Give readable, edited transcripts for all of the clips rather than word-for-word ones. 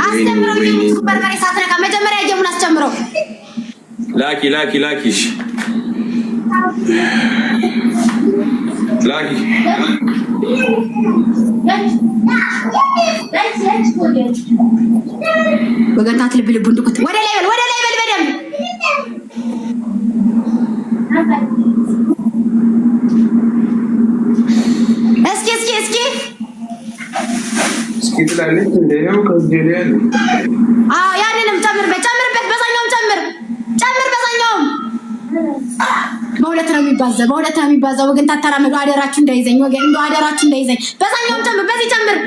አስተምረው ሱፐር ማሪ ሳትረካ መጀመሪያ ጀምሮ አስተምረው ላኪ ወገንታት ልብ እንድኩት ወደ ላይ በል በደምብ እስኪ ትላለች እንደው ከዚህ ያለ ያንንም ጨምርበት በዛኛውም ጨምር በዛኛውም በሁለት ነው የሚባዛው ወገንታት ተራመዱ አደራችሁ እንዳይዘኝ በዛኛውም ጨምር በዚህ ጨምር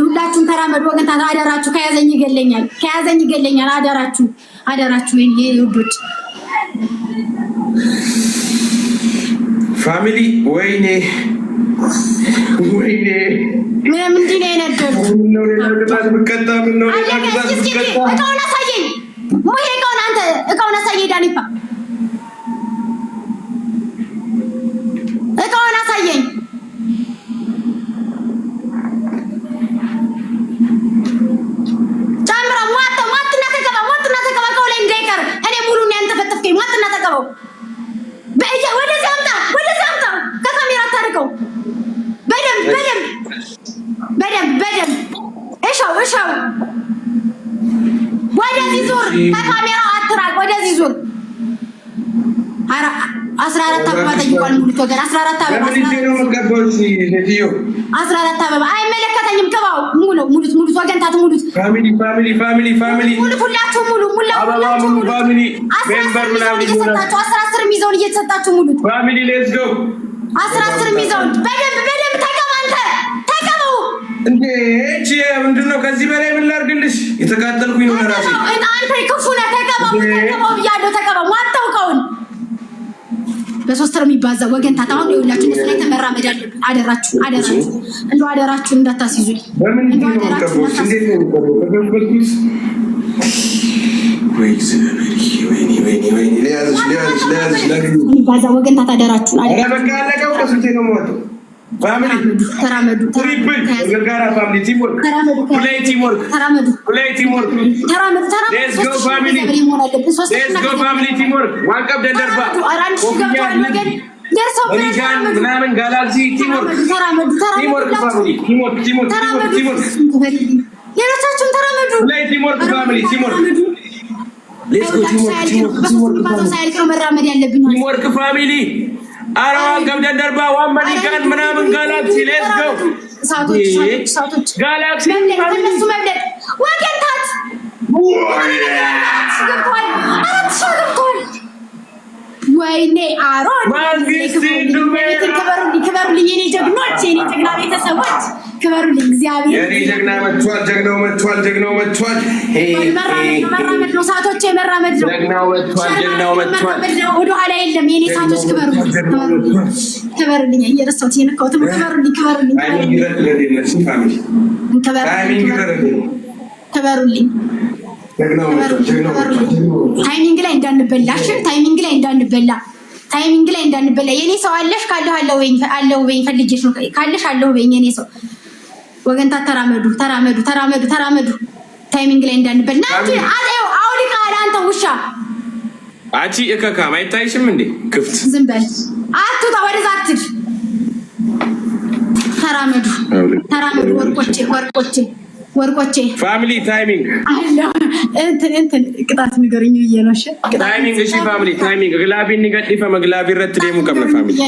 ሁላችሁም ተራመዱ ወገንታት አደራችሁ ከያዘኝ ይገለኛል አደራችሁ የኔ ውዶች ፋሚሊ ወይኔ ምንድን ነው የነገሩ እቃውን አሳየኝ ሙሄ እቃውን አሳየኝ ዳኒፓ እቃውን አሳየኝ በደምብ እሻው ወደዚህ ዙር ከካሜራው አትራቅ ወደዚህ ዙር 14 አበባ ጠይቋል ሙሉት ወገን 14 አበባ አይመለከተኝም ቅባው ሙሉት ወገንታት ሙሉት ፋሚሊ ሙሉት ሁላችሁም ሙሉ ፋሚሊ ሜምበር ምናምን እየሰጣችሁ 10 ሚዛውን እየተሰጣችሁ ሙሉት ፋሚሊ ሌትስ ጎ 10 ሚዛውን በደምብ እንዴ እቺ ምንድነው ከዚህ በላይ ምን ላድርግልሽ የተቃጠልኩኝ ነው ለራሴ አንተ ክፉ ነህ ተቀባው ብያለሁ ተቀባው ማታውቀውን በሶስት ነው የሚባዛው ወገንታት አሁን ይኸውላችሁ እነሱ ላይ ተመራመድ አለብን አደራችሁ እንደው አደራችሁ እንዳታስይዙኝ በምንድነው ተቀበልኩ እንዴት ነው ተቀበልኩት ወይኔ ሊያዝሽ የሚባዛው ወገንታት አደራችሁ በቃ አለቀው ከስንቴ ነው የምወጣው ፋሚሊ ተራመዱ ገርጋራ ፋሚሊ ቲምወርክ ሌትስ ጎ ፋሚሊ ቲምወርክ ዋንቀብ ደንደርባ ምናምን ጋላክሲ ቲምወርክ ፋሚሊ ሌሎቻችሁም ተራመዱ ቲምወርክ ፋሚሊ አራዋን ገብደን ደርባ ዋመኒካን ምናምን ጋላክሲ ሌትስ ጎ ሳቶች ጋላክሲ እነሱ መብለጥ ወገንታት ወይኔ አሮን ክበሩልኝ የኔ ጀግኖች የኔ ጀግና ቤተሰቦች ክበሩልኝ እግዚአብሔር የኔ ጀግና መጥቷል ጀግናው መጥቷል መራመድ ነው ሳቶች መራመድ ነው ጀግናው መጥቷል ወደ ኋላ የለም የኔ ሳቶች ክበሩልኝ እየረሳሁት የነካሁት ክበሩልኝ ታይሚንግ ላይ እንዳንበላ የኔ ሰው አለሽ ካለሁ ወይ ፈልጌሽ ነው ካለሽ አለሁ ወይ የኔ ሰው ወገንታት ተራመዱ ታይሚንግ ላይ እንዳንበላ አጤው አውሊካ አንተ ውሻ አቺ እከካም አይታይሽም እንዴ ክፍት ዝም በል አትውጣ ወደዛ አትድ ተራመዱ ወርቆቼ ፋሚሊ ታይሚንግ እንትን ቅጣት ንገሩኝ ብዬ ነው። እሺ ታይሚንግ እሺ ፋሚሊ ታይሚንግ ግላቢ ንገዲፈ መግላቢ ረት ደሙ ከመ ፋሚሊ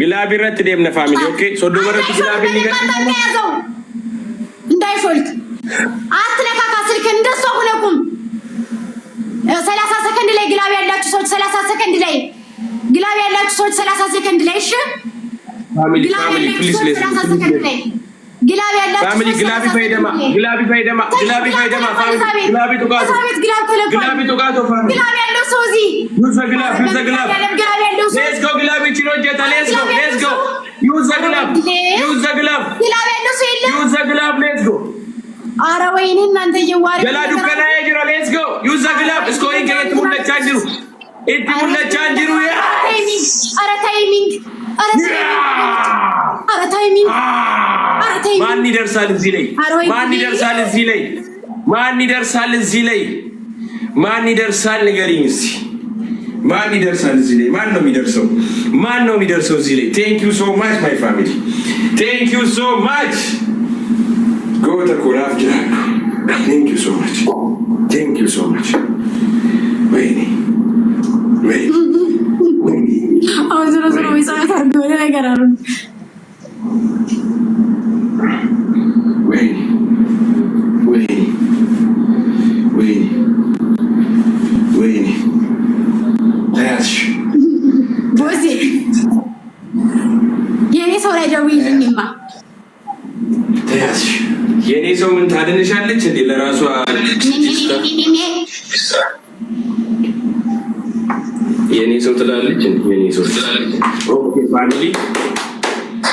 ግላቢ ረት ደምነ ፋሚሊ ኦኬ ሶዶ በረት ግላቢ ንገዲፈ እንዳይሾልክ አትነካካ ስልክ እንደሱ ሁነኩም 30 ሰከንድ ላይ ግላቢ ያላችሁ ሰዎች 30 ሰከንድ ላይ ግላቢ ያላችሁ ሰዎች 30 ሰከንድ ላይ እሺ ፋሚሊ ፕሊዝ ሌስ ግላቢ ያላችሁ ፋሚሊ ግላቢ ፈይደማ ፋሚሊ ግላቢ ቱጋቶ ፋሚሊ ግላቢ ያለው ሶዚ ዩዘ ግላብ ሌትስ ጎ ግላቢ ቺሮጀታ ሌትስ ጎ ዩዘ ግላብ ግላቢ ያለው ሶ የለም ዩዘ ግላብ ሌትስ ጎ Ara wayne እናንተ የዋሪ ገላዱ ከላይ ጅራ ሌትስ ጎ ዩዝ ዘ ግላብ ስኮሪንግ ከየት ሙለቻ ጅሩ እቲ ሙለቻ ጅሩ አረ ታይሚንግ ማን ይደርሳል እዚህ ላይ ማን ይደርሳል እዚህ ላይ ማን ይደርሳል እዚህ ላይ ማን ይደርሳል ንገሪኝ እስቲ ማን ይደርሳል እዚህ ላይ ማን ነው የሚደርሰው ማን ነው የሚደርሰው እዚህ ላይ ቴንክ ዩ ሶ ማች ማይ ፋሚሊ ቴንክ ዩ ሶ ማች ጎ ተኮራፍ ጃክ ቴንክ ዩ ሶ ማች ቴንክ ዩ ሶ ማች ወይኔ ወይኔ አውዘሮ ዘሮ ይሳታ አርገው ነገር አሉ ወይኔ ወይኔ ወይኔ ወይኔ ታያሽ ቦዜ የኔ ሰው ላይ ደውይልኝማ ታያሽ የኔ ሰው ምን ታድንሻለች እንዴ ለራሷ የኔ ሰው ትላለች የኔ ሰው ኦኬ ፋሚሊ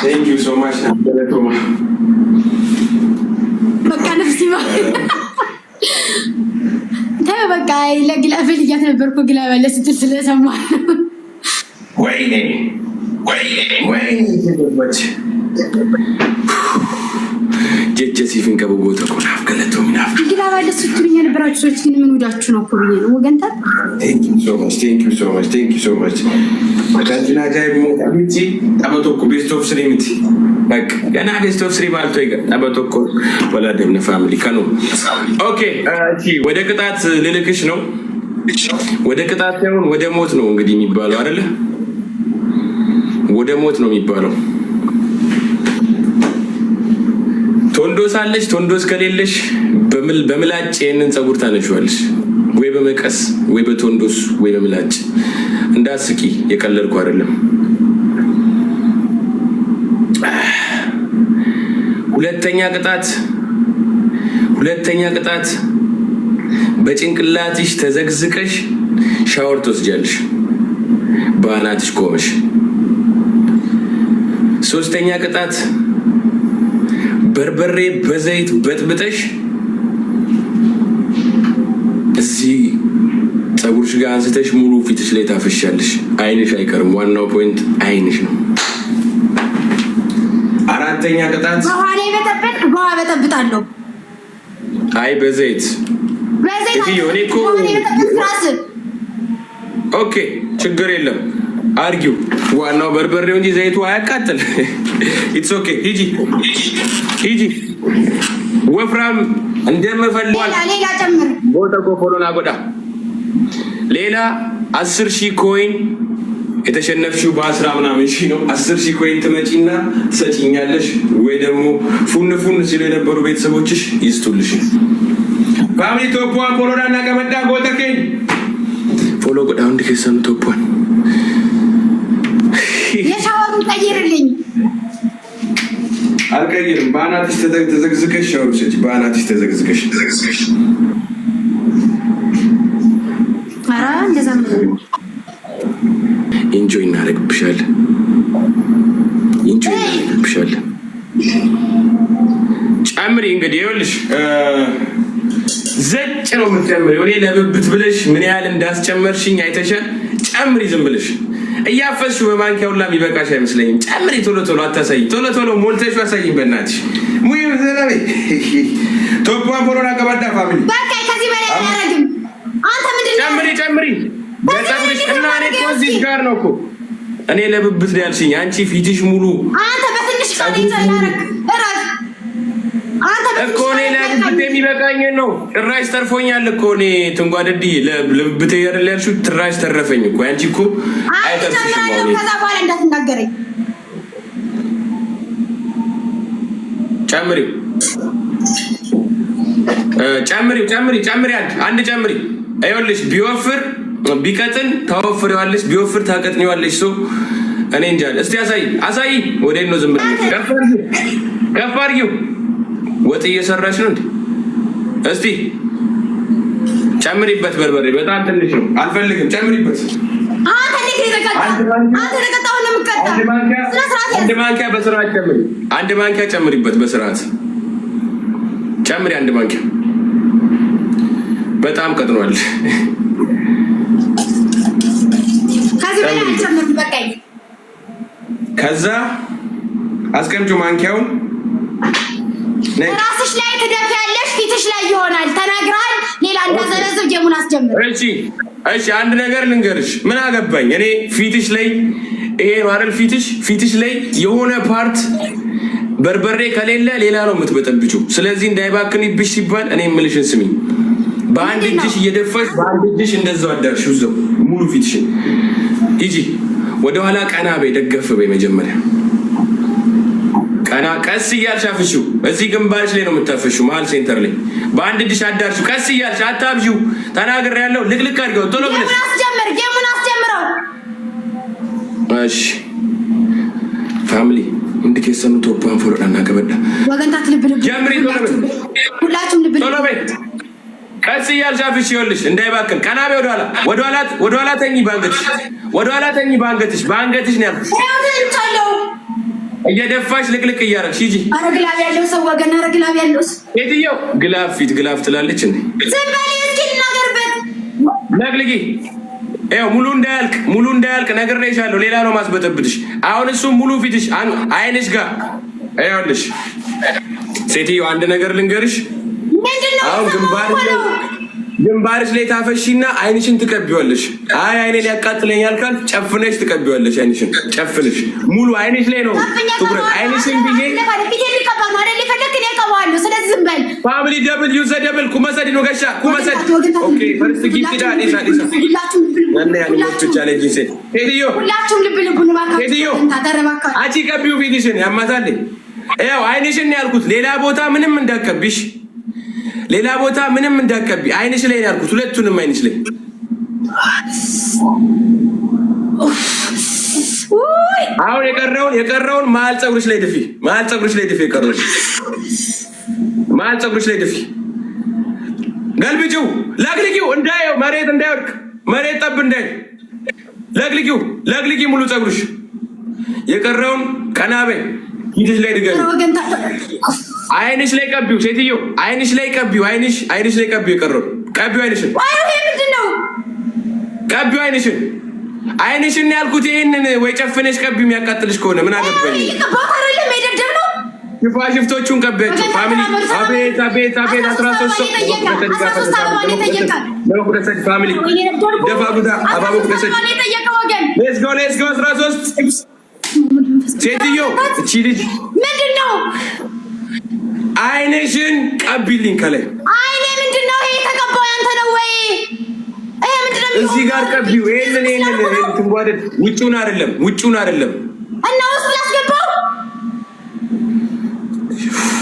ቴንክ ዩ ሶ ማች ናበለቶማ በቃ ነፍሲ በቃ ለግላፍ ልያት ነበርኩ ግላብ አለ ስትል ስለሰማ ወይኔ ወይኔ ወይኔ ተገባች ጀጀ ሲፍን ከበጎ ተቆናፍ ገለቶ ምናፍ ግላብ አለ ስትሉኝ የነበራችሁ ሰዎች ግን ምን ወዳችሁ ነው እኮ ብዬ ነው ወገንታ ቴንክ ዩ ሶ ማች ቴንክ ዩ ሶ ማች ቴንክ ዩ ሶ ማች ካንቲና ጃይ ሞታሚቲ አበቶኩ ቤስት ኦፍ ስሪምቲ በቃ ገና ቤስት ኦፍ ስሪ ባልቶ ይገ አበቶኩ ወላ ደምነ ፋሚሊ ካኑ ኦኬ እሺ ወደ ቅጣት ልልክሽ ነው ወደ ቅጣት ሳይሆን ወደ ሞት ነው እንግዲህ የሚባለው አይደለ ወደ ሞት ነው የሚባለው ቶንዶስ አለሽ ቶንዶስ ከሌለሽ በምላጭ የነን ጸጉር ታነሽዋለሽ ወይ በመቀስ ወይ በቶንዶስ ወይ በምላጭ እንዳስቂ የቀለልኩ አይደለም ሁለተኛ ቅጣት በጭንቅላትሽ ተዘግዝቀሽ ሻወር ትወስጃለሽ በአናትሽ ቆመሽ ሶስተኛ ቅጣት በርበሬ በዘይት በጥብጠሽ እዚህ ጸጉርሽ ጋር አንስተሽ ሙሉ ፊትሽ ላይ ታፈሻለሽ አይንሽ አይቀርም ዋናው ፖይንት አይንሽ ነው አራተኛ ቅጣት ውሃ በጠብጣለሁ አይ በዘይት ይሄኔኮ ኦኬ ችግር የለም አርጊው ዋናው በርበሬው እንጂ ዘይቱ አያቃጥል ኢትስ ኦኬ ሂጂ ወፍራም እንደምፈልዋል ሌላ ጨምር ቦታኮ ፎሎና ጎዳ ሌላ 10,000 ኮይን የተሸነፍሽው በ10 ምናምን ሺህ ነው 10,000 ኮይን ትመጪና ሰጪኛለሽ ወይ ደግሞ ፉን ሲሉ የነበሩ ቤተሰቦችሽ ይስጡልሽ ፋሚሊ ቶፖን ፎሎና ቀመዳ ጎተከኝ ፎሎ ጎዳ እንደ ከሰም ቶፖን የሻወሩን ቀይርልኝ አልቀይርም በአናትሽ ተዘግዝቀሽ ሻወር ውሰጂ በአናትሽ ተዘግዝቀሽ ኧረ እንደዛ ኢንጆይ እናደርግብሻለን ጨምሪ እንግዲህ ይኸውልሽ ዘጭ ነው የምትጨምሪው እኔ ለብብት ብለሽ ምን ያህል እንዳስጨመርሽኝ አይተሻል ጨምሪ ዝም ብለሽ እያፈስሽው በማንኪያው ሁላ የሚበቃሽ አይመስለኝም ጨምሪ ቶሎ አታሳይ ቶሎ ሞልተሽ አሳይኝ በእናትሽ ሙይ ዘላቤ ቶፖን ፎሎና ቀባዳ ፋሚሊ በቃ ከዚህ በላይ አላረግም አንተ ምንድነው ጨምሪ በጸጉርሽ እና እኔ እዚህ ጋር ነው እኮ እኔ ለብብት ያልሽኝ አንቺ ፊትሽ ሙሉ አንተ በትንሽ ቃል ይዘላረክ እራስ አንተ እኮ እኔ ለብብት የሚበቃኝ ነው ጭራሽ ተርፎኛል እኮ እኔ ትንጓደዲ ለብብት ያርል ያልሽው ትራሽ ተረፈኝ እኮ አንቺ እኮ አይተርፍሽም ነው ከዛ በኋላ እንዳትናገረኝ ጨምሪ አንድ ጨምሪ አይወልሽ ቢወፍር ቢቀጥን ታወፍሪዋለሽ ቢወፍር ታቀጥኒዋለሽ ሶ እኔ እንጃል እስቲ አሳይ ወዴት ነው ዝም ብለሽ ከፍ አድርጊው ወጥ እየሰራሽ ነው እንዴ እስቲ ጨምሪበት በርበሬ በጣም ትንሽ ነው አልፈልግም ጨምሪበት አንድ ማንኪያ በስርዓት ጨምሪ አንድ ማንኪያ ጨምሪበት በስርዓት ጨምሪ አንድ ማንኪያ በጣም ቀጥኗል ከዚህ በላይ ጨምሩ በቃኝ ከዛ አስቀምጪ ማንኪያውን ራስሽ ላይ ትደፊያለሽ ፊትሽ ላይ ይሆናል ተናግራል ሌላ እንዳዘረዝብ ጀሙን አስጀምር እሺ አንድ ነገር ልንገርሽ ምን አገባኝ እኔ ፊትሽ ላይ ይሄ ማረል ፊትሽ ላይ የሆነ ፓርት በርበሬ ከሌለ ሌላ ነው የምትበጠብጪው ስለዚህ እንዳይባክንብሽ ሲባል እኔ የምልሽን ስሚ በአንድ እጅሽ እየደፋሽ በአንድ እጅሽ እንደዛው አዳርሽው ዘው ሙሉ ፊትሽን ሂጂ ወደ ኋላ ቀና በይ ደገፍ በይ መጀመሪያ ቀና ቀስ እያልሽ አፍሽው እዚህ ግንባርሽ ላይ ነው የምታፈሽው መሀል ሴንተር ላይ በአንድ እጅሽ አዳርሽው ቀስ እያልሽ አታብዢው ተናግሬያለሁ ልቅልቅ አድርገው ቶሎ ብለሽ ጌሙን አስጀምረው እሺ ፋሚሊ እንድከሰኑ ቶፓን ፎሎዳና ከበዳ ወገንታት ልብ ጀምሪ ሁላችሁም ልብ ቶሎ በይ ቀስ እያልሽ አፍሽው ይኸውልሽ እንዳይባክን ቀና በይ ወደ ኋላ ተኝ በአንገትሽ ነው ያልኩሽ እየደፋሽ ልቅልቅ እያደረግሽ ሂጂ ኧረ ግላብ ያለው ሰው ወገን ኧረ ግላብ ያለው ሰው የትየው ግላብ ፊት ግላብ ትላለች እንዴ ዝም በል እስኪ ልናገርበት ነግልጊ ይኸው ሙሉ እንዳያልቅ ነግሬሻለሁ ሌላ ነው ማስበጠብጥሽ አሁን እሱ ሙሉ ፊትሽ አይንሽ ጋር ይኸውልሽ ሴትዮ አንድ ነገር ልንገርሽ አሁን ግንባርሽ ላይ ታፈሺና አይንሽን ትቀቢዋለሽ አይ አይኔ ሊያቃጥለኛል ካል ጨፍነሽ ትቀቢዋለሽ አይንሽን ጨፍነሽ ሙሉ አይንሽ ላይ ነው ትኩረት አይንሽን ቢዬ ፋሚሊ ደብል ዩዘ ደብል ኩመሰድ ነው ገሻ ኩመሰድ ኦኬ ፈርስት ጊፍት ዳ ዲሳ ነነ ያኔ ወጥቻ ላይ ጂሴ ሄዲዮ ሁላችሁም ልብ ሄዲዮ አቺ ቀቢው ቪዲሽን ያማታል ያው አይንሽን ያልኩት ሌላ ቦታ ምንም እንዳቀብሽ አይንሽ ላይ ያልኩት ሁለቱንም አይንሽ ላይ አሁን የቀረውን መሀል ፀጉርሽ ላይ ድፊ የቀረውን መሀል ፀጉርሽ ላይ ድፊ ገልብጪው ለግልጊው እንዳየው መሬት እንዳይወድቅ መሬት ጠብ እንዳይ ለግልጊ ሙሉ ፀጉርሽ የቀረውን ቀናቤ ፊትሽ ላይ ድገም አይንሽ ላይ ቀቢው ሴትዮ አይንሽ ላይ ቀቢው የቀረውን ቀቢው አይንሽን ቀቢው አይንሽን ያልኩት ይሄንን ወይ ጨፍነሽ ቀቢው የሚያቃጥልሽ ከሆነ ምን አገባኝ ሽፋሽፍቶቹን ቀቢያቸው ፋሚሊ አቤት 13 ሰው ፋሚሊ ደፋ ጉዳ አባቡ ደሰት ሌትስ ጎ 13 ሴትዮ እቺ ልጅ ምንድነው አይንሽን ቀቢልኝ ከላይ አይኔ ምንድነው ይሄ ተቀባው ያንተ ነው ወይ ይሄ ምንድነው እዚህ ጋር ቀቢው ይሄንን ትንጓደድ ውጪውን አይደለም እና ውስጥ ላስገባው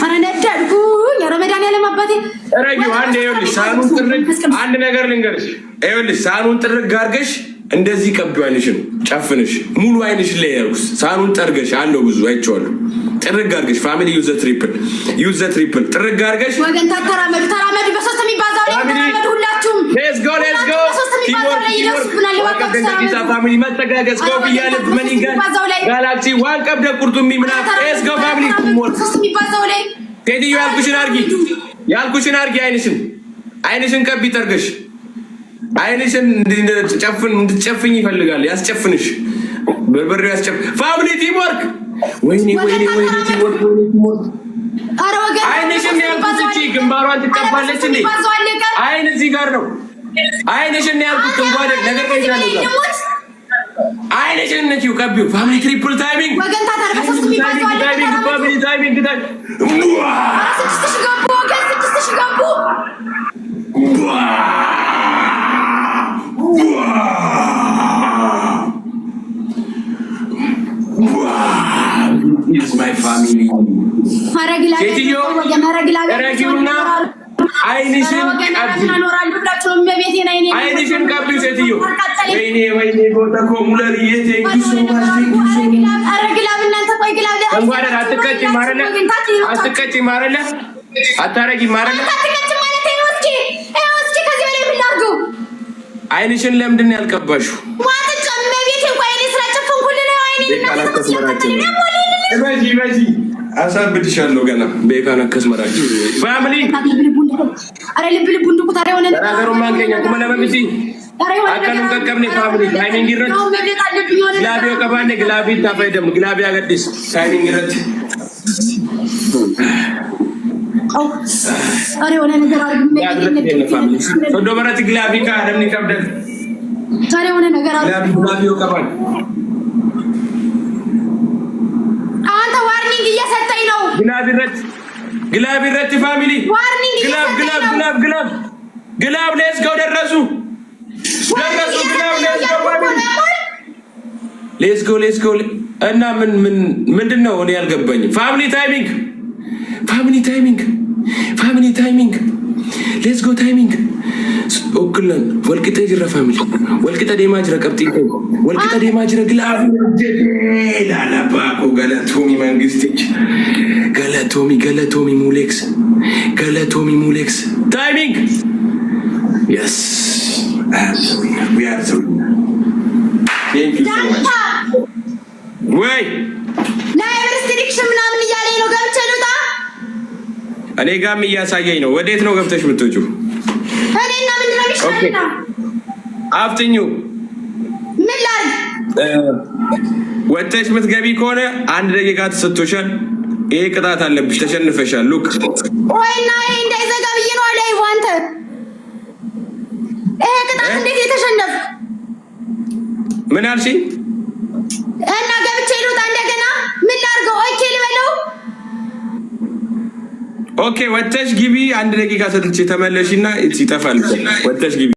አረ ነደድኩ የረመዳን ያለ ማባቴ ረጊው አንድ ይኸውልሽ ሳኑን ጥርግ አንድ ነገር ልንገርሽ ይኸውልሽ ሳኑን ጥርግ አድርገሽ እንደዚህ ቀቢው አይንሽን ጨፍንሽ ሙሉ አይንሽ ላይ ያልኩስ ሳኑን ጠርገሽ አለው ብዙ አይቼዋለሁ ጥርግ አድርገሽ ፋሚሊ ዩዘ ትሪፕል ጥርግ አድርገሽ ወገን ተራመዱ በሶስት የሚባዛው ላይ ተራመዱ ሁላችሁም ሌትስ ጎ ፋሚሊ መተጋገዝ ኮፍ ያለብ መኒጋን ጋላክሲ ዋን ቀብደ ቁርጡሚ ምና ሌትስ ጎ ፋሚሊ ሶስት የሚባዛው ላይ ቴዲዮ ያልኩሽን አርጊ አይንሽን ቀቢ ጠርገሽ አይንሽን እንድትጨፍኝ ይፈልጋል ያስጨፍንሽ በርበሬ ፋሚሊ ቲምወርክ ወይኔ ቲምወርክ አረ ወገን አይንሽን ያልኩት እቺ ግንባሯን ትቀባለች እንዴ አይን እዚህ ጋር ነው አይንሽን ያልኩት እንጓደ ነገር ይዛለሁ አይንሽን ነኪው ቀቢው ፋሚሊ ትሪፕል ታይሚንግ ወገን ታታር በሶስት የሚባዛው አለ ፋሚሊ ታይሚንግ ስድስት ገቡ It's my family. ረጊውና አይንሽን ቀቢው ሴትዮ ወይኔ ቦታ ኮሙለር አትቀጭ ማረለ አታረጊ ማረለ አይንሽን ለምንድን ነው ያልቀባሽው? በዚህ አሳብድሻለሁ ገና በካና ከስመራጭ ፋሚሊ አረ ልብ እንድቁ ታዲያ ሆነ ነገሩ ማንገኛ ኩመና በሚሲ አከኑ ከከብኔ ፋሚሊ ታይሚንግ ይረጥ ግላቢዮ ቀባኔ ግላቢ ታፈይደም ግላቢ አገዲስ ታይሚንግ ይረጥ አረ ሆነ ነገር አርግ ፋሚሊ ሶዶ በረት ግላቢ ካ ደምኒ ከብደ አረ ሆነ ነገር አርግ ግላቢዮ ቀባኔ አንተ ዋርኒንግ እየሰጠኝ ነው ግላብ ይረጥ ፋሚሊ ግላብ ሌትስ ጎ ደረሱ ሌትስ ጎ እና ምንድነው እኔ ያልገባኝ ፋሚሊ ታይሚንግ ሌትስ ጎ ታይሚንግ ኦክለን ወልቂጤ ጅራ ፋሚሊ ወልቂጤ ዴማ ጅራ ቀብጢ ወልቂጤ ዴማ ጅራ ግላብ ላላባቆ ገለቶሚ መንግስት ገለቶሚ ሙሌክስ ታይሚንግ yes we are so thank you so much ወይ ላይ ሪስትሪክሽን ምናምን እያለኝ ነው ገብቼ ልውጣ እኔ ጋርም እያሳየኝ ነው ወዴት ነው ገብተሽ የምትወጪው እኔና ምን ነው ይሻልና አፍጥኙ ምን ላድርግ ወጥተሽ የምትገቢ ከሆነ 1 ደቂቃ ተሰጥቶሻል ይሄ ቅጣት አለብሽ ተሸንፈሻል ሉክ ወይና ይሄ እንዳይዘጋ ብዬ ነው ላይ ዋንተ ይሄ ቅጣት እንዴት የተሸነፍክ ምን አልሽኝ እና ገብቼ ልውጣ እንደገና ምን ላድርገው ኦኬ ልበለው ኦኬ ወጥተሽ ግቢ 1 ደቂቃ ሰጥቼ ተመለሽና ይጠፋል ወጥተሽ ግቢ